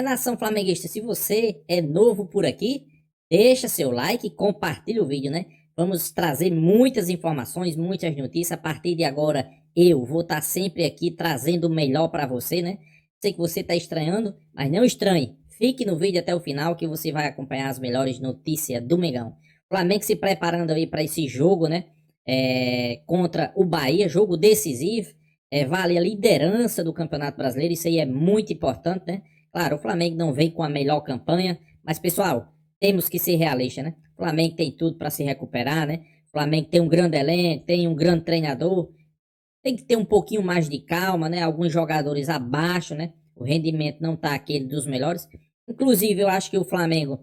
Nação flamenguista, se você é novo por aqui, deixa seu like e compartilha o vídeo, né? Vamos trazer muitas informações, muitas notícias. A partir de agora, eu vou estar sempre aqui trazendo o melhor para você, né? Sei que você está estranhando, mas não estranhe. Fique no vídeo até o final que você vai acompanhar as melhores notícias do Mengão. Flamengo se preparando aí para esse jogo, né? Contra o Bahia, jogo decisivo. Vale a liderança do Campeonato Brasileiro, isso aí é muito importante, né? Claro, o Flamengo não vem com a melhor campanha, mas, pessoal, temos que ser realistas, né? O Flamengo tem tudo para se recuperar, né? O Flamengo tem um grande elenco, tem um grande treinador. Tem que ter um pouquinho mais de calma, né? Alguns jogadores abaixo, né? O rendimento não tá aquele dos melhores. Inclusive, eu acho que o Flamengo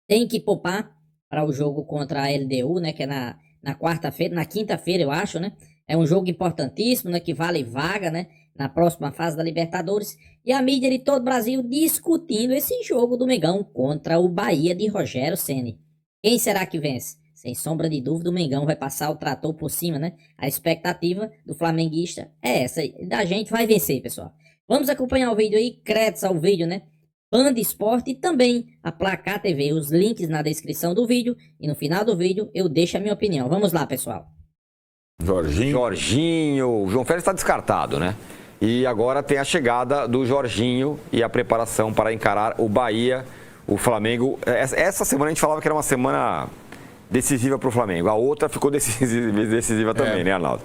tem que poupar para o jogo contra a LDU, né? Que é na quarta-feira, na quinta-feira, eu acho, né? É um jogo importantíssimo, né? Que vale vaga, né? Na próxima fase da Libertadores. E a mídia de todo o Brasil discutindo esse jogo do Mengão contra o Bahia de Rogério Ceni. Quem será que vence? Sem sombra de dúvida, o Mengão vai passar o trator por cima, né? A expectativa do flamenguista é essa. Da gente vai vencer, pessoal. Vamos acompanhar o vídeo aí, créditos ao vídeo, né? Band Esporte e também a Placar TV. Os links na descrição do vídeo. E no final do vídeo eu deixo a minha opinião. Vamos lá, pessoal. Jorginho. O João Félix está descartado, né? E agora tem a chegada do Jorginho e a preparação para encarar o Bahia, o Flamengo. Essa semana a gente falava que era uma semana decisiva para o Flamengo. A outra ficou decisiva também, né, Arnaldo?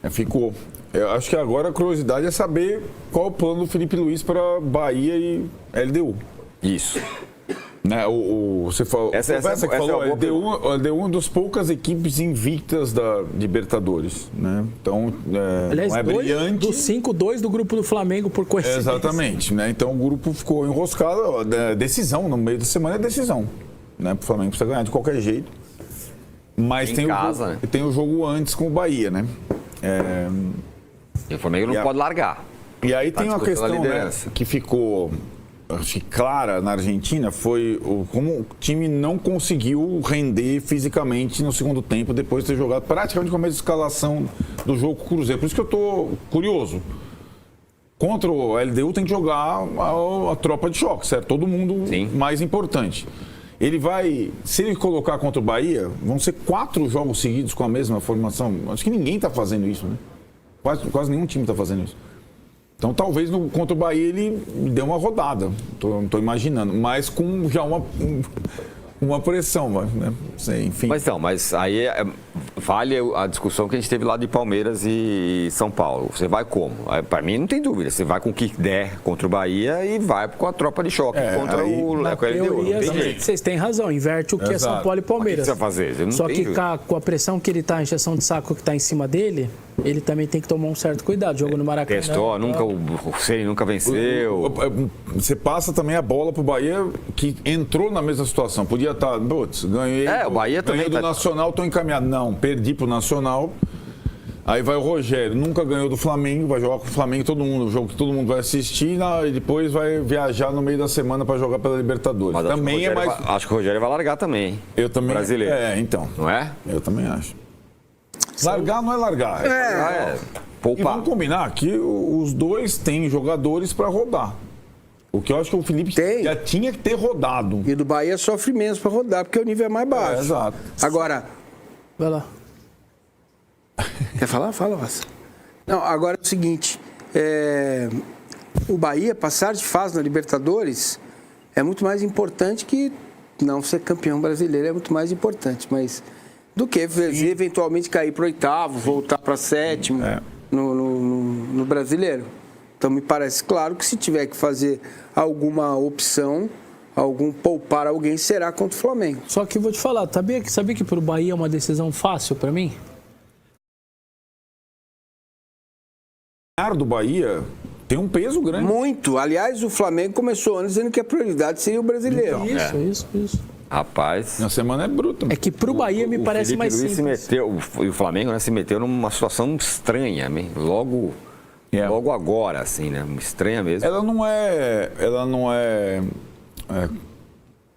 Ficou. Eu acho que agora a curiosidade é saber qual o plano do Felipe Luiz para Bahia e LDU. Isso. Né, você falou, a LDU é uma das poucas equipes invictas da Libertadores, né? Então, aliás, não é brilhante. Do 5-2 do grupo do Flamengo, por coincidência. Exatamente, né? Então o grupo ficou enroscado, decisão, no meio da semana é decisão, né? O Flamengo precisa ganhar de qualquer jeito. Mas tem o jogo antes com o Bahia, né? E o Flamengo não pode largar. E aí tem uma questão, né, que ficou... acho que clara na Argentina, foi como o time não conseguiu render fisicamente no segundo tempo, depois de ter jogado praticamente com a mesma escalação do jogo com o Cruzeiro. Por isso que eu estou curioso. Contra o LDU tem que jogar a tropa de choque, certo? Todo mundo. Sim. Mais importante. Ele vai, se ele colocar contra o Bahia, vão ser 4 jogos seguidos com a mesma formação. Acho que ninguém está fazendo isso, né? Quase nenhum time está fazendo isso. Então, talvez contra o Bahia ele dê uma rodada, não estou imaginando, mas com já uma pressão, né? Enfim. Mas aí vale a discussão que a gente teve lá de Palmeiras e São Paulo. Você vai como? Para mim não tem dúvida, você vai com o que der contra o Bahia e vai com a tropa de choque contra o LDU. Vocês têm razão, inverte o que é São Paulo e Palmeiras. O que você vai fazer? Só que com a pressão que ele está, a injeção de saco que está em cima dele, ele também tem que tomar um certo cuidado. Jogo no Maracanã. Testou, o Ceni nunca venceu. Você passa também a bola pro Bahia, que entrou na mesma situação. Podia estar, ganhei. O Bahia também do Nacional, estou encaminhado. Não, perdi pro Nacional. Aí vai o Rogério, nunca ganhou do Flamengo, vai jogar com o Flamengo, o jogo que todo mundo vai assistir, e depois vai viajar no meio da semana para jogar pela Libertadores. Mas também acho que o Rogério vai largar também. Eu também. Brasileiro. Então. Não é? Eu também acho. Largar não é largar. Poupar. E vamos combinar que os dois têm jogadores para rodar. O que eu acho que o Felipe já tinha que ter rodado. E do Bahia sofre menos para rodar, porque o nível é mais baixo. Exato. Agora... Vai lá. Quer falar? Fala, Massa. Não, agora é o seguinte. O Bahia passar de fase na Libertadores é muito mais importante que não ser campeão brasileiro. É muito mais importante, mas... do que eventualmente cair para o 8º, voltar para 7º no brasileiro. Então me parece claro que se tiver que fazer alguma opção, poupar alguém, será contra o Flamengo. Só que vou te falar, sabia que para o Bahia é uma decisão fácil para mim? Do Bahia tem um peso grande. Muito. Aliás, o Flamengo começou antes dizendo que a prioridade seria o brasileiro. Então, isso. Rapaz. Na semana é bruta. É que pro Bahia me parece mais simples. E o Flamengo, né, se meteu numa situação estranha, logo agora, assim, né? Estranha mesmo. Ela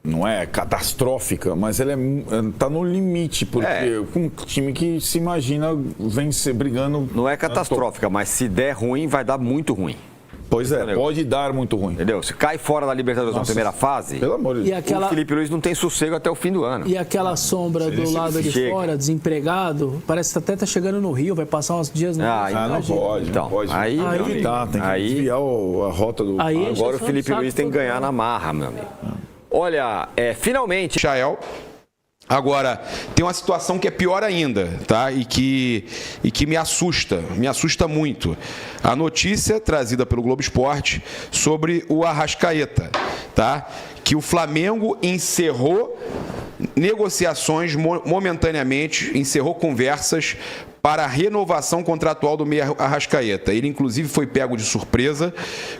não é catastrófica, mas ela tá no limite, porque com um time que se imagina vencer, brigando. Não é catastrófica, mas se der ruim, vai dar muito ruim. Pois é, pode dar muito ruim. Entendeu? Se cai fora da Libertadores na primeira fase, pelo amor de Deus. o Felipe Luiz não tem sossego até o fim do ano. E aquela sombra do lado de fora, desempregado, parece que até tá chegando no Rio, vai passar uns dias no não pode. Então, não pode. aí tem que desviar a rota do... Agora o Felipe Luiz tem que ganhar na marra, meu amigo. Olha, finalmente... Michael. Agora, tem uma situação que é pior ainda, tá? E que me assusta muito. A notícia trazida pelo Globo Esporte sobre o Arrascaeta, tá? Que o Flamengo encerrou negociações momentaneamente, encerrou conversas para a renovação contratual do meia Arrascaeta. Ele, inclusive, foi pego de surpresa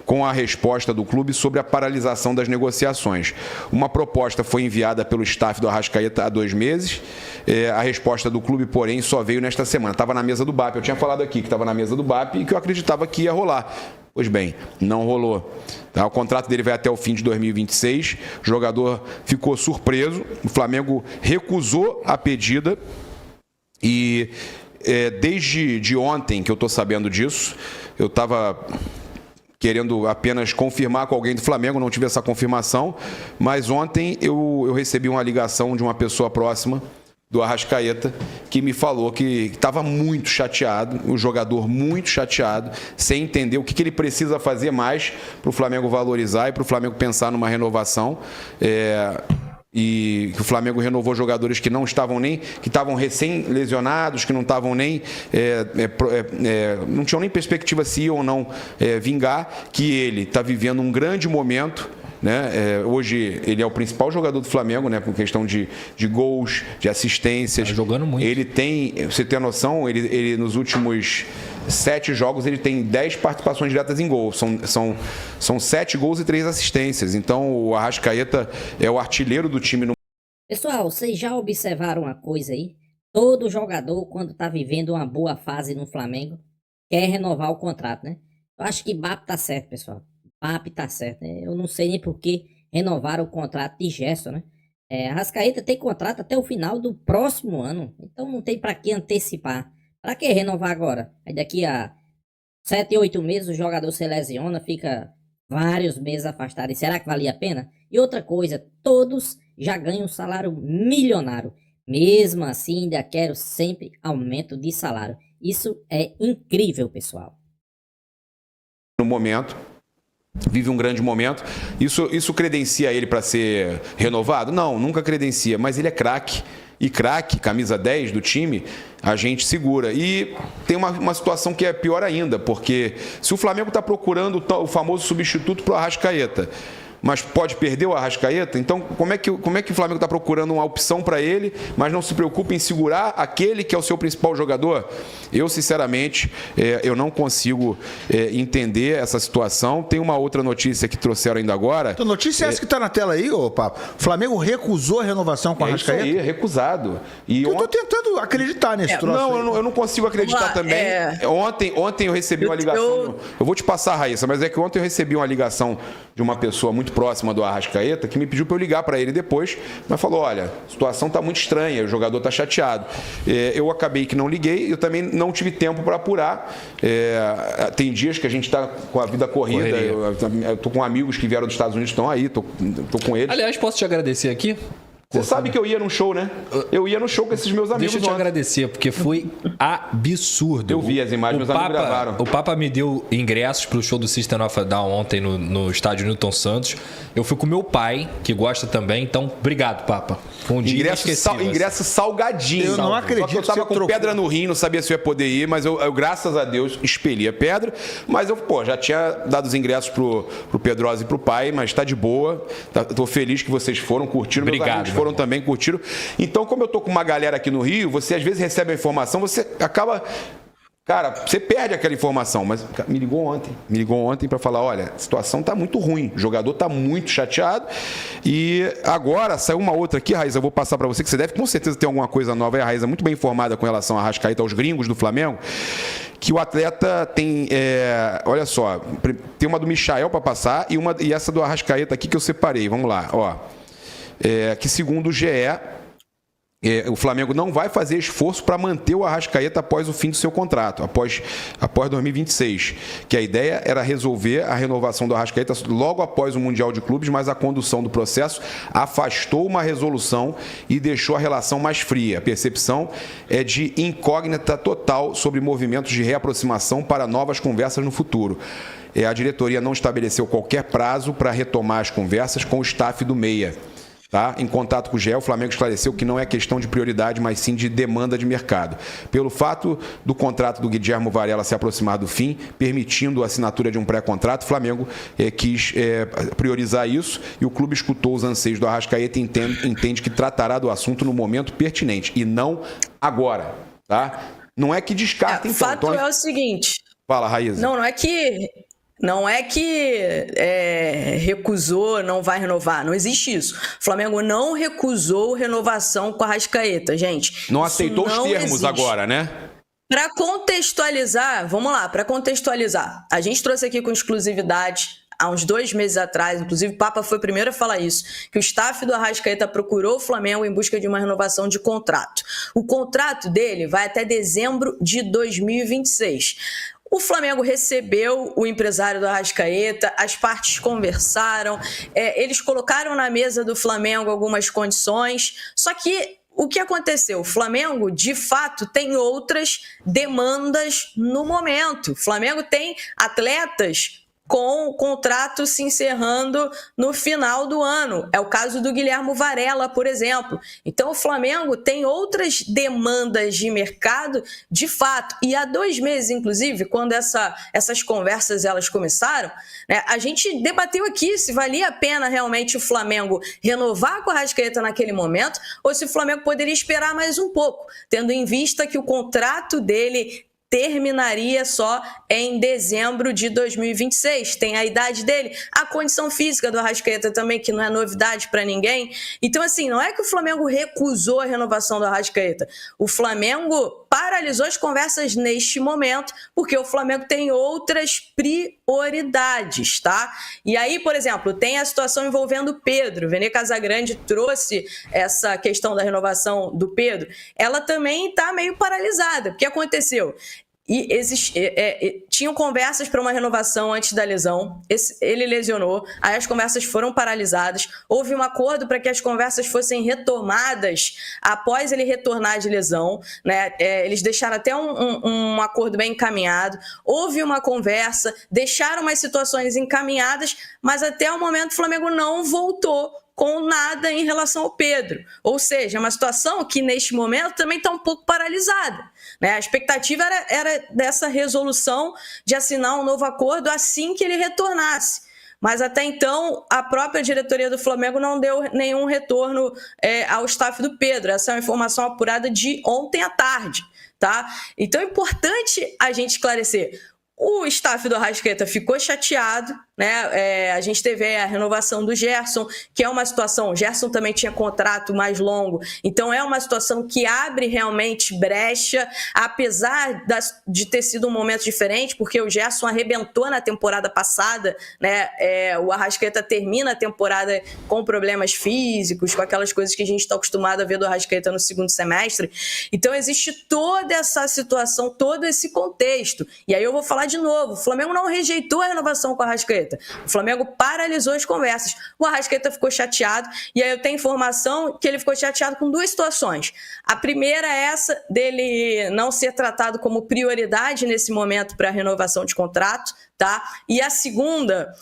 com a resposta do clube sobre a paralisação das negociações. Uma proposta foi enviada pelo staff do Arrascaeta há 2 meses. A resposta do clube, porém, só veio nesta semana. Estava na mesa do BAP. Eu tinha falado aqui que estava na mesa do BAP e que eu acreditava que ia rolar. Pois bem, não rolou. O contrato dele vai até o fim de 2026. O jogador ficou surpreso. O Flamengo recusou a pedida e... desde ontem que eu estou sabendo disso, eu estava querendo apenas confirmar com alguém do Flamengo, não tive essa confirmação, mas ontem eu recebi uma ligação de uma pessoa próxima do Arrascaeta, que me falou que estava muito chateado, o jogador muito chateado, sem entender o que ele precisa fazer mais para o Flamengo valorizar e para o Flamengo pensar numa renovação. E que o Flamengo renovou jogadores que não estavam nem, que estavam recém-lesionados, que não estavam nem, não tinham nem perspectiva se iam ou não vingar, que ele está vivendo um grande momento, né? Hoje ele é o principal jogador do Flamengo, né? Com questão de gols, de assistências. Tá jogando muito. Ele tem, você tem a noção, ele nos últimos 7 jogos ele tem 10 participações diretas em gol. São 7 gols e 3 assistências. Então o Arrascaeta é o artilheiro do time no... Pessoal, vocês já observaram uma coisa aí? Todo jogador, quando tá vivendo uma boa fase no Flamengo, quer renovar o contrato, né? Eu acho que BAP tá certo, pessoal. BAP tá certo, né? Eu não sei nem por que renovaram o contrato de Gerson, né? Arrascaeta tem contrato até o final do próximo ano. Então não tem pra que antecipar. Pra que renovar agora? Aí daqui a 7, 8 meses o jogador se lesiona, fica vários meses afastado. E será que valia a pena? E outra coisa, todos já ganham um salário milionário. Mesmo assim, ainda quero sempre aumento de salário. Isso é incrível, pessoal. No momento, vive um grande momento. Isso credencia ele para ser renovado? Não, nunca credencia, mas ele é craque. E craque, camisa 10 do time, a gente segura. E tem uma situação que é pior ainda, porque se o Flamengo está procurando o famoso substituto para o Arrascaeta, mas pode perder o Arrascaeta, então como é que o Flamengo está procurando uma opção para ele, mas não se preocupa em segurar aquele que é o seu principal jogador? Eu, sinceramente, eu não consigo entender essa situação. Tem uma outra notícia que trouxeram ainda agora. Então, notícia é essa que está na tela aí, ô Papo? O Flamengo recusou a renovação com o Arrascaeta? Isso aí, recusado. E eu estou tentando acreditar nesse troço. Não, eu não consigo acreditar também. Ontem eu recebi uma ligação. Eu vou te passar, Raíssa, mas é que ontem eu recebi uma ligação de uma pessoa muito próxima do Arrascaeta, que me pediu para eu ligar para ele depois, mas falou, olha, a situação está muito estranha, o jogador está chateado. Eu acabei que não liguei, eu também não tive tempo para apurar. Tem dias que a gente está com a vida corrida, eu estou com amigos que vieram dos Estados Unidos, estão aí, estou com eles. Aliás, posso te agradecer aqui? Você sabe que eu ia no show, né? Eu ia no show com esses meus amigos. Deixa eu te agradecer, porque foi absurdo. Eu vi as imagens, meus amigos gravaram. O Papa me deu ingressos pro show do System of a Down ontem no estádio Newton Santos. Eu fui com meu pai, que gosta também. Então, obrigado, Papa. Foi um dia ingresso salgadinho. Eu não acredito. Só que eu tava com pedra no rim, não sabia se eu ia poder ir, mas eu graças a Deus, expeli a pedra. Mas eu, já tinha dado os ingressos pro Pedrosa e pro pai, mas tá de boa. Tô feliz que vocês foram, curtiram. Obrigado. Foram também, curtiram. Então, como eu tô com uma galera aqui no Rio, você às vezes recebe a informação, você acaba... Cara, você perde aquela informação, mas me ligou ontem para falar, olha, a situação tá muito ruim, o jogador tá muito chateado e agora saiu uma outra aqui, Raíssa, eu vou passar para você, que você deve com certeza ter alguma coisa nova, a Raíssa é muito bem informada com relação a Arrascaeta, aos gringos do Flamengo, que o atleta tem, olha só, tem uma do Michael para passar e essa do Arrascaeta aqui que eu separei, vamos lá, ó. Que segundo o GE, o Flamengo não vai fazer esforço para manter o Arrascaeta após o fim do seu contrato, após 2026, que a ideia era resolver a renovação do Arrascaeta logo após o Mundial de Clubes, mas a condução do processo afastou uma resolução e deixou a relação mais fria. A percepção é de incógnita total sobre movimentos de reaproximação para novas conversas no futuro. A diretoria não estabeleceu qualquer prazo para retomar as conversas com o staff do Meia. Tá? Em contato com o GE, o Flamengo esclareceu que não é questão de prioridade, mas sim de demanda de mercado. Pelo fato do contrato do Guilherme Varela se aproximar do fim, permitindo a assinatura de um pré-contrato, o Flamengo quis priorizar isso e o clube escutou os anseios do Arrascaeta e entende que tratará do assunto no momento pertinente e não agora. Tá? Não é que descarta, então. O fato é o seguinte... Fala, Raíza. Não é que recusou, não vai renovar. Não existe isso. O Flamengo não recusou renovação com a Arrascaeta, gente. Não aceitou os termos existe. Agora, né? Para contextualizar, vamos lá, para contextualizar. A gente trouxe aqui com exclusividade há uns 2 meses atrás, inclusive o Papa foi o primeiro a falar isso, que o staff do Arrascaeta procurou o Flamengo em busca de uma renovação de contrato. O contrato dele vai até dezembro de 2026. O Flamengo recebeu o empresário do Arrascaeta, as partes conversaram, eles colocaram na mesa do Flamengo algumas condições, só que o que aconteceu? O Flamengo, de fato, tem outras demandas no momento. O Flamengo tem atletas com o contrato se encerrando no final do ano. É o caso do Guilherme Varela, por exemplo. Então, o Flamengo tem outras demandas de mercado, de fato. E há 2 meses, inclusive, quando essas conversas elas começaram, né, a gente debateu aqui se valia a pena realmente o Flamengo renovar com a Arrascaeta naquele momento ou se o Flamengo poderia esperar mais um pouco, tendo em vista que o contrato dele terminaria só em dezembro de 2026. Tem a idade dele, a condição física do Arrascaeta também, que não é novidade para ninguém. Então, assim, não é que o Flamengo recusou a renovação do Arrascaeta. O Flamengo paralisou as conversas neste momento, porque o Flamengo tem outras prioridades, tá? E aí, por exemplo, tem a situação envolvendo o Pedro. Vene Casagrande trouxe essa questão da renovação do Pedro. Ela também está meio paralisada. O que aconteceu? Tinham conversas para uma renovação antes da lesão, ele lesionou, aí as conversas foram paralisadas, houve um acordo para que as conversas fossem retomadas após ele retornar de lesão, né? Eles deixaram até um acordo bem encaminhado, houve uma conversa, deixaram umas situações encaminhadas, mas até o momento o Flamengo não voltou com nada em relação ao Pedro. Ou seja, é uma situação que neste momento também está um pouco paralisada, né? A expectativa era dessa resolução de assinar um novo acordo assim que ele retornasse. Mas até então, a própria diretoria do Flamengo não deu nenhum retorno ao staff do Pedro. Essa é uma informação apurada de ontem à tarde, tá? Então é importante a gente esclarecer. O staff do Arrascaeta ficou chateado, né? A gente teve a renovação do Gerson, que é uma situação... O Gerson também tinha contrato mais longo, então é uma situação que abre realmente brecha, apesar de ter sido um momento diferente, porque o Gerson arrebentou na temporada passada, né? O Arrascaeta termina a temporada com problemas físicos, com aquelas coisas que a gente está acostumado a ver do Arrascaeta no segundo semestre. Então existe toda essa situação, todo esse contexto. E aí eu vou falar de novo, o Flamengo não rejeitou a renovação com o Arrascaeta. O Flamengo paralisou as conversas. O Arrascaeta ficou chateado, e aí eu tenho informação que ele ficou chateado com 2 situações. A primeira é essa dele não ser tratado como prioridade nesse momento para a renovação de contrato, tá? E a segunda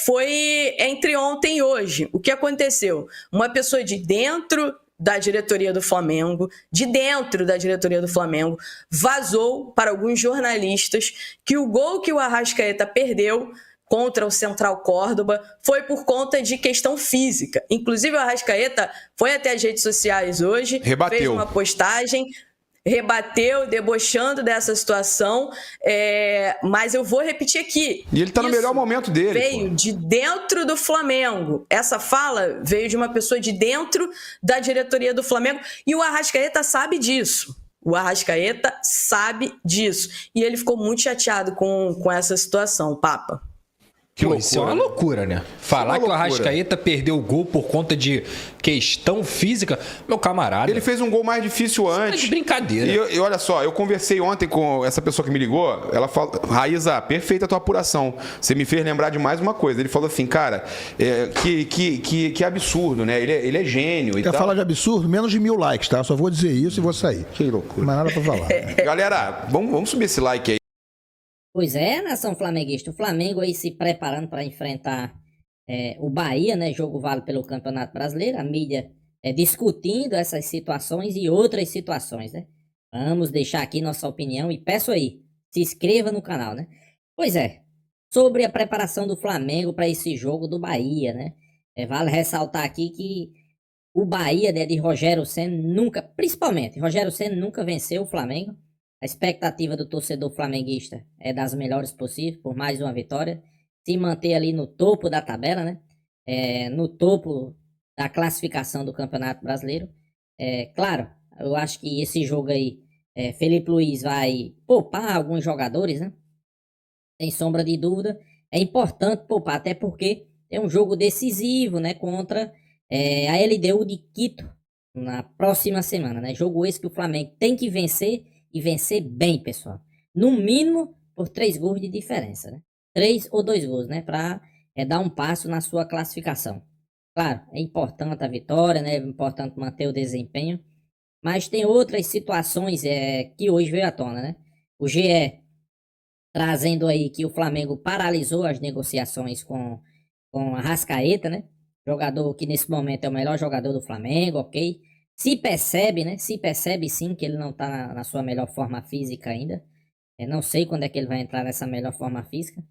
foi entre ontem e hoje. O que aconteceu? Uma pessoa de dentro da diretoria do Flamengo, vazou para alguns jornalistas que o gol que o Arrascaeta perdeu contra o Central Córdoba foi por conta de questão física. Inclusive o Arrascaeta foi até as redes sociais hoje, fez uma postagem, rebateu, debochando dessa situação, mas eu vou repetir aqui. E ele está no melhor momento dele. Veio de dentro do Flamengo. Essa fala veio de uma pessoa de dentro da diretoria do Flamengo e o Arrascaeta sabe disso. E ele ficou muito chateado com essa situação, Papa. Que Pô, isso é uma loucura, né? Falar que o Arrascaeta perdeu o gol por conta de questão física, meu camarada. Ele fez um gol mais difícil antes. É de brincadeira. E olha só, eu conversei ontem com essa pessoa que me ligou, ela falou, Raíza, perfeita a tua apuração. Você me fez lembrar de mais uma coisa. Ele falou assim, cara, que absurdo, né? Ele é gênio e Quer tal. falar de absurdo? Menos de 1000 likes, tá? Só vou dizer isso e vou sair. Que loucura. Não nada pra falar. Galera, vamos subir esse like aí. Pois é, nação flamenguista. O Flamengo aí se preparando para enfrentar o Bahia, né? Jogo válido pelo Campeonato Brasileiro. A mídia discutindo essas situações e outras situações, né? Vamos deixar aqui nossa opinião e peço aí, se inscreva no canal, né? Pois é, sobre a preparação do Flamengo para esse jogo do Bahia, né? Vale ressaltar aqui que o Bahia, né, de Rogério Ceni principalmente, Rogério Ceni nunca venceu o Flamengo. A expectativa do torcedor flamenguista é das melhores possíveis, por mais uma vitória. Se manter ali no topo da tabela, né? No topo da classificação do Campeonato Brasileiro. Claro, eu acho que esse jogo aí, Felipe Luiz vai poupar alguns jogadores, né? Sem sombra de dúvida. É importante poupar, até porque é um jogo decisivo, né? Contra a LDU de Quito na próxima semana, né? Jogo esse que o Flamengo tem que vencer. E vencer bem, pessoal. No mínimo, por 3 gols de diferença, né? 3 ou 2 gols, né? Para dar um passo na sua classificação. Claro, é importante a vitória, né? É importante manter o desempenho. Mas tem outras situações que hoje veio à tona, né? O GE trazendo aí que o Flamengo paralisou as negociações com a Arrascaeta, né? Jogador que nesse momento é o melhor jogador do Flamengo, ok? Se percebe, né? Se percebe sim que ele não tá na sua melhor forma física ainda. Não sei quando é que ele vai entrar nessa melhor forma física,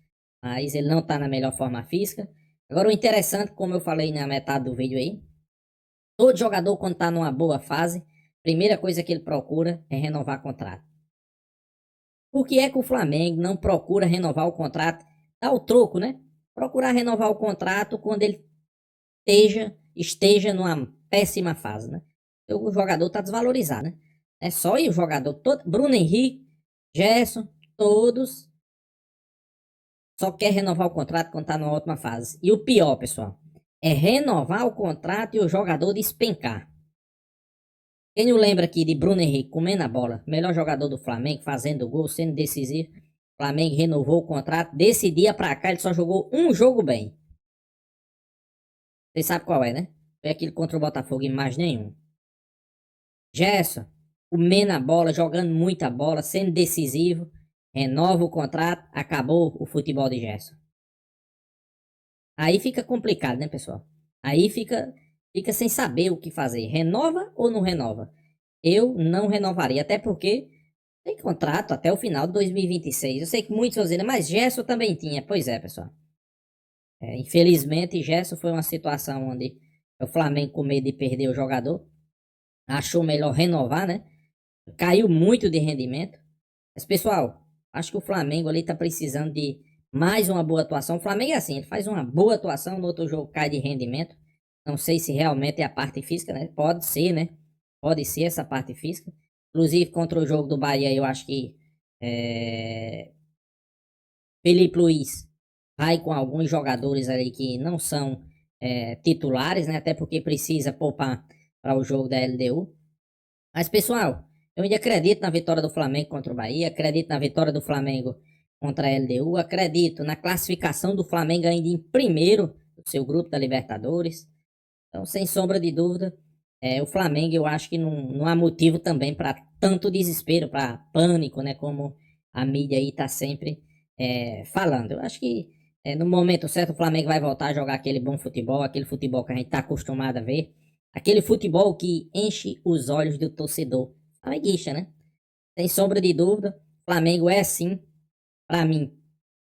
mas ele não tá na melhor forma física. Agora o interessante, como eu falei na metade do vídeo aí, todo jogador quando tá numa boa fase, primeira coisa que ele procura é renovar contrato. Por que é que o Flamengo não procura renovar o contrato? Dá o troco, né? Procurar renovar o contrato quando ele esteja numa péssima fase, né? O jogador tá desvalorizado, né? É só ir o jogador todo, Bruno Henrique, Gerson, todos só quer renovar o contrato quando tá numa ótima fase. E o pior, pessoal, é renovar o contrato e o jogador despencar. Quem não lembra aqui de Bruno Henrique comendo a bola, melhor jogador do Flamengo, fazendo gol, sendo decisivo. O Flamengo renovou o contrato, desse dia pra cá ele só jogou um jogo bem. Vocês sabem qual é, né? Foi aquele contra o Botafogo e mais nenhum. Gerson, comendo a bola, jogando muita bola, sendo decisivo, renova o contrato, acabou o futebol de Gerson. Aí fica complicado, né, pessoal? Aí fica sem saber o que fazer. Renova ou não renova? Eu não renovaria, até porque tem contrato até o final de 2026. Eu sei que muitos vão dizer, mas Gerson também tinha. Pois é, pessoal. Infelizmente, Gerson foi uma situação onde o Flamengo, com medo de perder o jogador, achou melhor renovar, né? Caiu muito de rendimento. Mas, pessoal, acho que o Flamengo ali tá precisando de mais uma boa atuação. O Flamengo é assim, ele faz uma boa atuação, no outro jogo cai de rendimento. Não sei se realmente é a parte física, né? Pode ser, né? Pode ser essa parte física. Inclusive, contra o jogo do Bahia, eu acho que Felipe Luiz vai com alguns jogadores ali que não são titulares, né? Até porque precisa poupar para o jogo da LDU. Mas, pessoal, eu ainda acredito na vitória do Flamengo contra o Bahia, acredito na vitória do Flamengo contra a LDU, acredito na classificação do Flamengo ainda em primeiro do seu grupo da Libertadores. Então, sem sombra de dúvida, o Flamengo, eu acho que não há motivo também para tanto desespero, para pânico, né? Como a mídia aí está sempre falando. Eu acho que no momento certo o Flamengo vai voltar a jogar aquele bom futebol, aquele futebol que a gente está acostumado a ver. Aquele futebol que enche os olhos do torcedor flamenguista, né? Sem sombra de dúvida, o Flamengo é sim, para mim,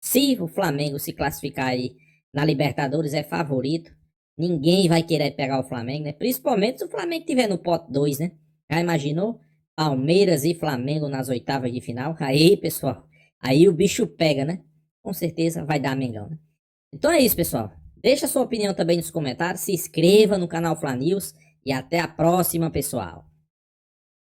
se o Flamengo se classificar aí na Libertadores, é favorito. Ninguém vai querer pegar o Flamengo, né? Principalmente se o Flamengo estiver no pote 2, né? Já imaginou? Palmeiras e Flamengo nas oitavas de final. Aí, pessoal, aí o bicho pega, né? Com certeza vai dar Mengão, né? Então é isso, pessoal. Deixa sua opinião também nos comentários, se inscreva no canal Fla News e até a próxima, pessoal.